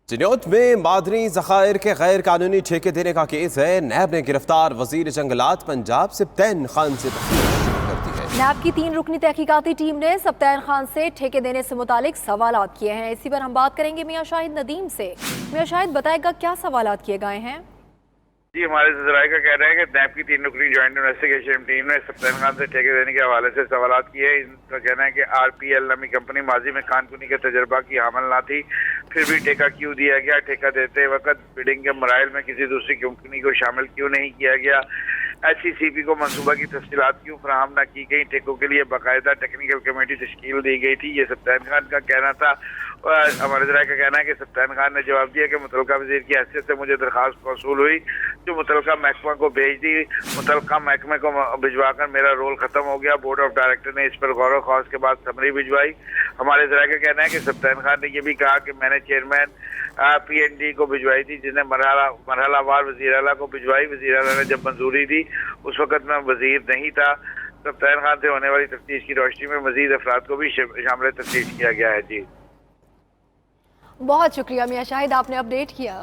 चिन्योत में मादनी ज़खायर के गैर कानूनी ठेके देने का केस है। नैब ने गिरफ्तार वजीर जंगलात पंजाब सब्तैन खान से तफ्तीश कर दी है। नैब की 3 रुकनी तहकीकाती टीम ने सब्तैन खान से ठेके देने से मुतालिक सवालात किए हैं। इसी पर हम बात करेंगे मियां शाहिद नदीम से। मियां शाहिद, बताएगा क्या सवालात किए गए हैं? जी, हमारे जराये का कहना है कि नैब की 3 रुकनी ज्वाइंट इन्वेस्टिगेशन टीम ने सब्तैन खान से ठेके देने के हवाले से सवालात किए। इनका कहना है कि RPL नामी कंपनी माजी में खानकुनी के तजर्बा की हामिल ना थी, फिर भी ठेका क्यों दिया गया, ठेका देते वक्त बिडिंग के मराइल में किसी दूसरी कंपनी को शामिल क्यों नहीं किया गया, HECP को मनसूबा की तफसीलात क्यों फराहम न की गई, ठेकों के लिए बाकायदा टेक्निकल कमेटी तश्कील दी गई थी। ये सब्तैन खान का कहना था। हमारे जराये का कहना है कि सब्तैन खान ने जवाब दिया कि मुतलका वजीर की हैसियत से मुझे दरखास्त मौसूल हुई, जो मुतलका महकमा को भेज दी, मुतलका महकमे को भिजवाकर मेरा रोल खत्म हो गया। बोर्ड ऑफ डायरेक्टर ने इस पर गौर ख्वास के बाद समरी भिजवाई। हमारे जराये का कहना है कि सब्तैन खान ने यह भी कहा कि मैंने चेयरमैन PND को भिजवाई थी, जिन्हें मरहलावार वज़ीर आला को भिजवाई। वज़ीर आला ने जब मंजूरी दी उस वक्त मैं वज़ीर नहीं था। सब्तैन खान से होने वाली तफ्तीश की रोशनी में मजीद अफराद को भी शामिल तफ्तीश किया गया है। जी, बहुत शुक्रिया मियां शाहिद, आपने अपडेट किया।